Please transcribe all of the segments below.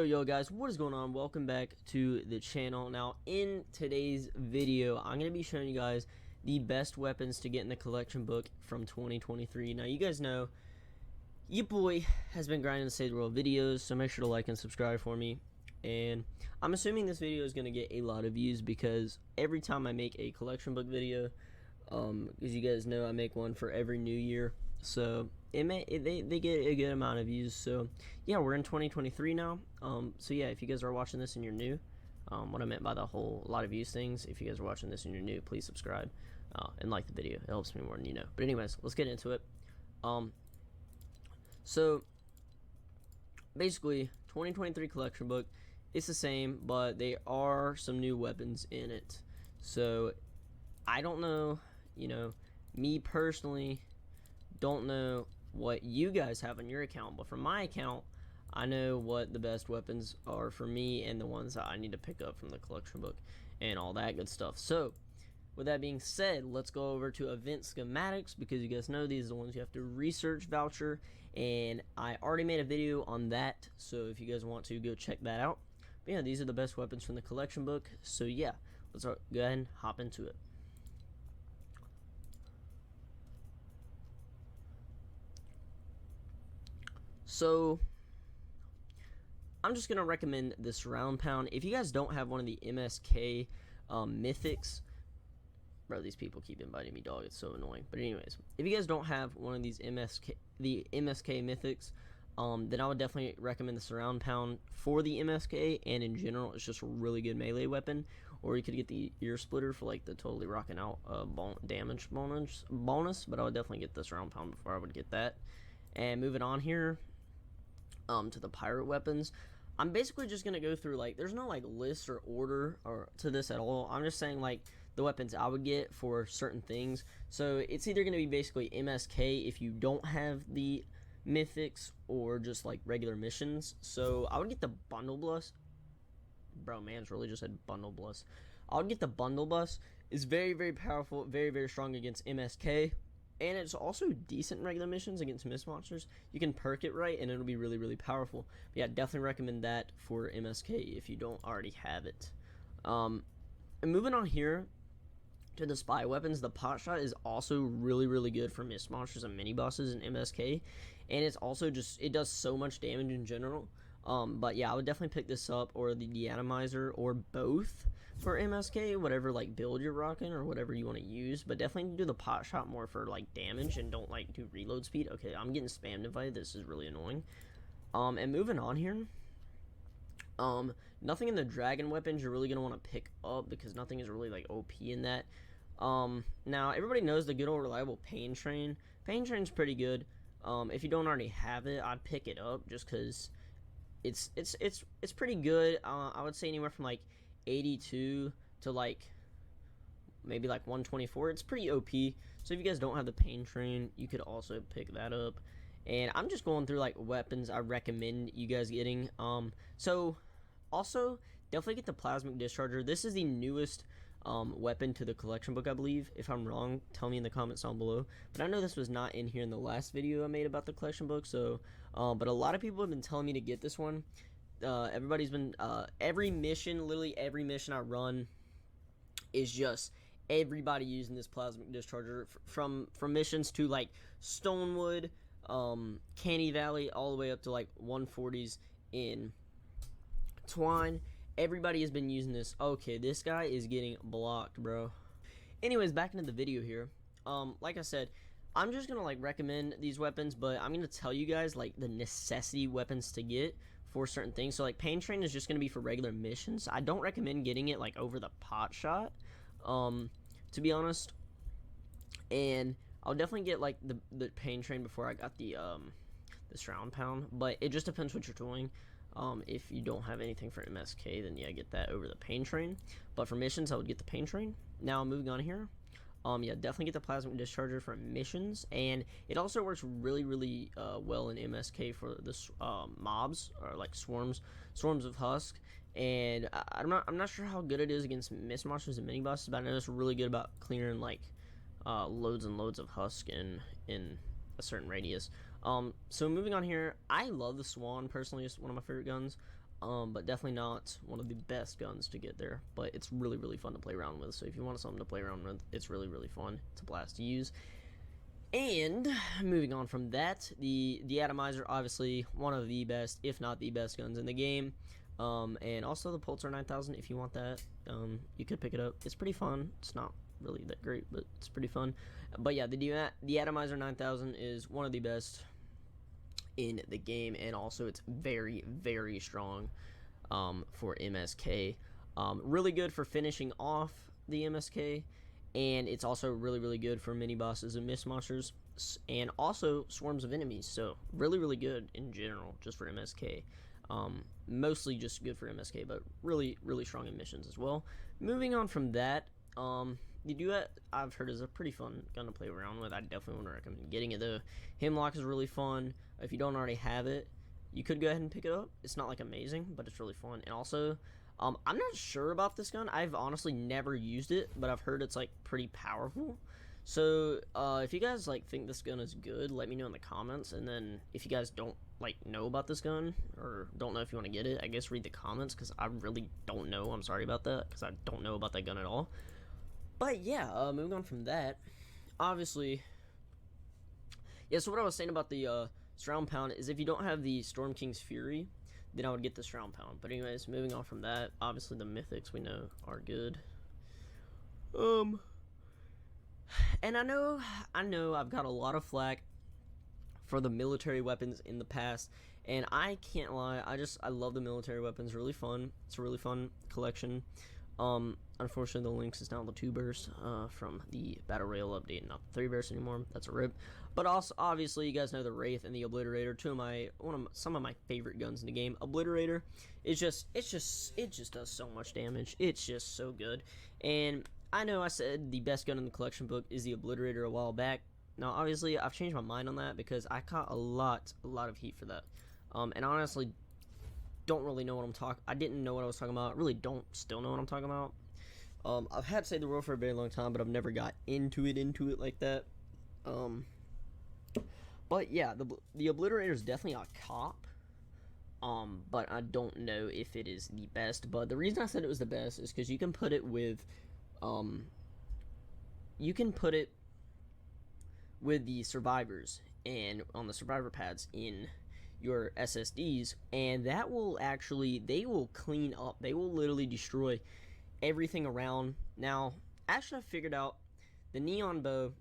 Yo guys, what is going on? Welcome back to the channel. Now in today's video I'm going to be showing you guys the best weapons to get in the collection book from 2023. Now you guys know your boy has been grinding to save the world videos, so make sure to like and subscribe for me. And I'm assuming this video is going to get a lot of views because every time I make a collection book video, as you guys know, I make one for every new year, so they get a good amount of views. So yeah, we're in 2023 now. So yeah, if you guys are watching this and you're new, what I meant by the whole lot of views things, if you guys are watching this and you're new, please subscribe and like the video. It helps me more than you know. But anyways, let's get into it. So basically 2023 collection book, it's the same, but there are some new weapons in it. So I don't know, me personally don't know what you guys have on your account, but from my account I know what the best weapons are for me and the ones that I need to pick up from the collection book and all that good stuff. So with that being said, let's go over to event schematics, because you guys know these are the ones you have to research voucher, and I already made a video on that, so if you guys want to, go check that out. But yeah, these are the best weapons from the collection book. So yeah, let's go ahead and hop into it. So I'm just gonna recommend this round pound. If you guys don't have one of the MSK mythics, bro, these people keep inviting me, dog, it's so annoying. But anyways, if you guys don't have one of these the MSK mythics, then I would definitely recommend the surround pound for the MSK, and in general it's just a really good melee weapon. Or you could get the ear splitter for like the totally rocking out damage bonus, but I would definitely get the surround pound before I would get that. And moving on here to the pirate weapons, I'm basically just gonna go through, like, there's no like list or order or to this at all. I'm just saying like the weapons I would get for certain things. So it's either gonna be basically MSK if you don't have the mythics, or just like regular missions. So I would get the bundle bus. Bro, man's really just said bundle bus. I would get the bundle bus. It's very, very powerful, very, very strong against MSK. And it's also decent in regular missions against mist monsters. You can perk it right and it'll be really, really powerful. But yeah, definitely recommend that for MSK if you don't already have it. And moving on here to the spy weapons, the pot shot is also really, really good for mist monsters and mini bosses in MSK. And it's also just, it does so much damage in general. But yeah, I would definitely pick this up, or the deatomizer, or both for MSK, whatever like build you're rocking or whatever you want to use. But definitely do the pot shot more for like damage, and don't like do reload speed. Okay, I'm getting spammed invited. This is really annoying. And moving on here, nothing in the dragon weapons you're really gonna want to pick up, because nothing is really like OP in that. Now everybody knows the good old reliable pain train. Pain train's pretty good. If you don't already have it, I'd pick it up just because it's pretty good. I would say anywhere from like 82 to like maybe like 124. It's pretty OP. So if you guys don't have the pain train, you could also pick that up. And I'm just going through like weapons I recommend you guys getting. So also definitely get the plasmic discharger. This is the newest weapon to the collection book, I believe. If I'm wrong, tell me in the comments down below. But I know this was not in here in the last video I made about the collection book. So but a lot of people have been telling me to get this one. Everybody's been every mission, literally every mission I run is just everybody using this plasmic discharger, from missions to like Stonewood, Canny Valley, all the way up to like 140s in Twine. Everybody has been using this. Okay, this guy is getting blocked, bro. Anyways, back into the video here. Like I said, I'm just gonna like recommend these weapons, but I'm gonna tell you guys like the necessity weapons to get for certain things. So like pain train is just gonna be for regular missions. I don't recommend getting it like over the pot shot, to be honest. And I'll definitely get like the pain train before I got the surround pound, but it just depends what you're doing. If you don't have anything for MSK, then yeah, get that over the pain train. But for missions, I would get the pain train. Now moving on here, yeah, definitely get the plasmic discharger for missions, and it also works really, really well in MSK for the mobs, or like swarms of husk. And I'm not sure how good it is against mist monsters and mini bosses, but I know it's really good about clearing like loads and loads of husk in a certain radius. So moving on here, I love the Swan personally. It's one of my favorite guns. but definitely not one of the best guns to get there. But it's really, really fun to play around with. So if you want something to play around with, it's really, really fun. It's a blast to use. And moving on from that, the atomizer, obviously one of the best, if not the best guns in the game. And also the Pulsar 9000, if you want that, you could pick it up. It's pretty fun. It's not really that great, but it's pretty fun. But yeah, the atomizer 9000 is one of the best in the game, and also it's very, very strong for MSK. Really good for finishing off the MSK, and it's also really, really good for mini bosses and mist monsters, and also swarms of enemies. So really, really good in general, just for MSK. Mostly just good for MSK, but really, really strong in missions as well. Moving on from that, the Duet, I've heard, is a pretty fun gun to play around with. I definitely want to recommend getting it though. Hemlock is really fun. If you don't already have it, you could go ahead and pick it up. It's not like amazing, but it's really fun. And also, I'm not sure about this gun. I've honestly never used it, but I've heard it's like pretty powerful. So if you guys like think this gun is good, let me know in the comments. And then if you guys don't like know about this gun, or don't know if you want to get it, I guess read the comments, because I really don't know. I'm sorry about that, because I don't know about that gun at all. But yeah, moving on from that, obviously, yeah, so what I was saying about the Surround Pound is if you don't have the Storm King's Fury, then I would get the Surround Pound. But anyways, moving on from that, obviously the Mythics we know are good. And I know I've got a lot of flack for the military weapons in the past, and I can't lie, I love the military weapons. Really fun. It's a really fun collection. Unfortunately, the Lynx is now the 2 burst from the Battle Royale update, not the 3 burst anymore. That's a rip. But also, obviously, you guys know the Wraith and the Obliterator, some of my favorite guns in the game. Obliterator, it just does so much damage. It's just so good. And I know I said the best gun in the collection book is the Obliterator a while back. Now, obviously, I've changed my mind on that because I caught a lot of heat for that. And honestly, don't really know what I'm talking. I didn't know what I was talking about. I really don't still know what I'm talking about. I've had Save the World for a very long time, but I've never got into it like that. But yeah, the Obliterator is definitely a cop. But I don't know if it is the best. But the reason I said it was the best is because you can put it with, the survivors and on the survivor pads in your SSDs, and that will actually, they will clean up, they will literally destroy everything around. Now, actually, I figured out the neon bow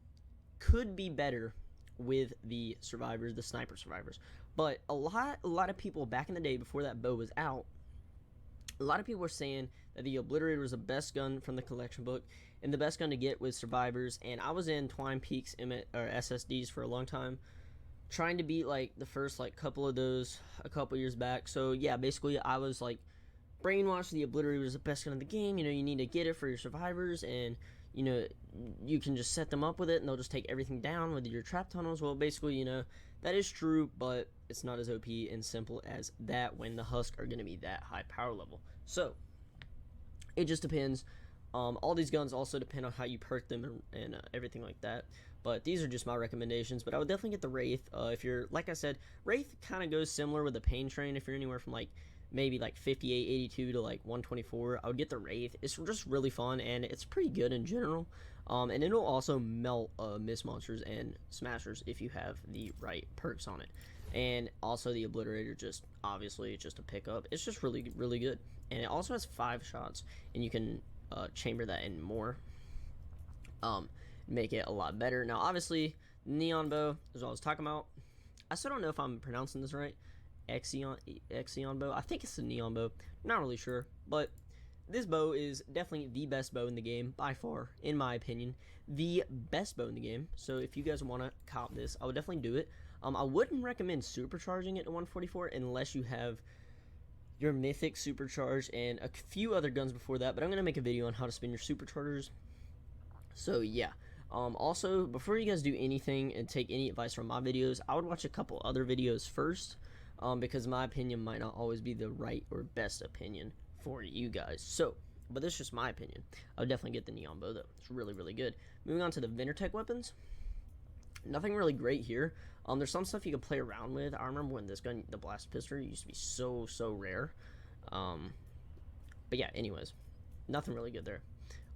could be better with the survivors, the sniper survivors, but a lot of people back in the day before that bow was out, a lot of people were saying that the Obliterator was the best gun from the collection book and the best gun to get with survivors. And I was in Twine Peaks SSDs for a long time, trying to beat like the first like couple of those a couple years back. So yeah, basically I was like brainwashed. The Obliterator was the best gun in the game. You know, you need to get it for your survivors, and you know, you can just set them up with it and they'll just take everything down with your trap tunnels. Well, basically, you know, that is true, but it's not as OP and simple as that when the Husk are going to be that high power level. So it just depends. All these guns also depend on how you perk them and everything like that. But these are just my recommendations. But I would definitely get the Wraith. If you're, like I said, Wraith kind of goes similar with the Pain Train. If you're anywhere from like maybe like 58, 82 to like 124, I would get the Wraith. It's just really fun, and it's pretty good in general. And it'll also melt Mist Monsters and Smashers if you have the right perks on it. And also the Obliterator, just obviously it's just a pickup. It's just really, really good. And it also has 5 shots, and you can chamber that in more. Make it a lot better. Now, obviously, Neon Bow is what I was talking about. I still don't know if I'm pronouncing this right. Exion Bow. I think it's the Neon Bow. Not really sure, but this bow is definitely the best bow in the game by far, in my opinion. The best bow in the game. So if you guys want to cop this, I would definitely do it. I wouldn't recommend supercharging it to 144 unless you have your Mythic supercharged and a few other guns before that, but I'm going to make a video on how to spin your superchargers. So yeah. Also, before you guys do anything and take any advice from my videos, I would watch a couple other videos first, because my opinion might not always be the right or best opinion for you guys. So, but this is just my opinion. I would definitely get the Neon Bow though. It's really, really good. Moving on to the Vintertech weapons. Nothing really great here. There's some stuff you can play around with. I remember when this gun, the Blast Pistol, used to be so rare. But yeah, anyways, nothing really good there.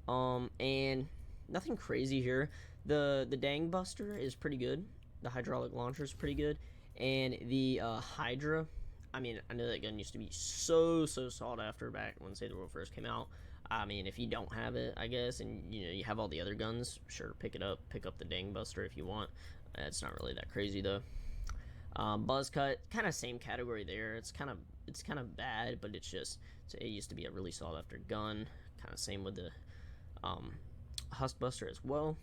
And nothing crazy here. The Dang Buster is pretty good. The hydraulic launcher is pretty good, and the Hydra. I mean, I know that gun used to be so sought after back when Save the World first came out. I mean, if you don't have it, I guess, and you have all the other guns, sure, pick it up. Pick up the Dang Buster if you want. It's not really that crazy though. Buzz Cut, kind of same category there. It's kind of bad, but it used to be a really sought after gun. Kind of same with the Husk Buster as well.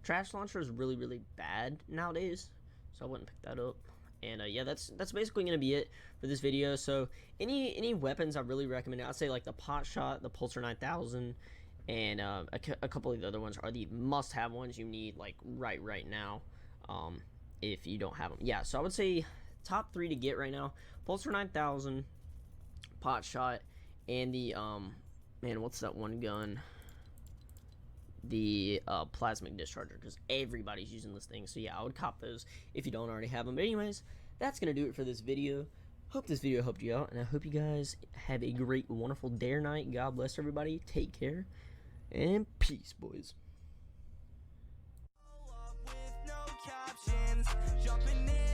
Trash Launcher is really bad nowadays, so I wouldn't pick that up. And yeah, that's basically gonna be it for this video. So any weapons I really recommend, I'd say like the Pot Shot, the Pulsar 9000, and a couple of the other ones are the must-have ones you need like right now. If you don't have them, yeah. So I would say top 3 to get right now: Pulsar 9000, Pot Shot, and the man, what's that one gun? The plasmic discharger, because everybody's using this thing. So yeah, I would cop those if you don't already have them. But anyways, that's gonna do it for this video. Hope this video helped you out, and I hope you guys have a great, wonderful day or night. God bless everybody. Take care, and peace, boys. Jumping in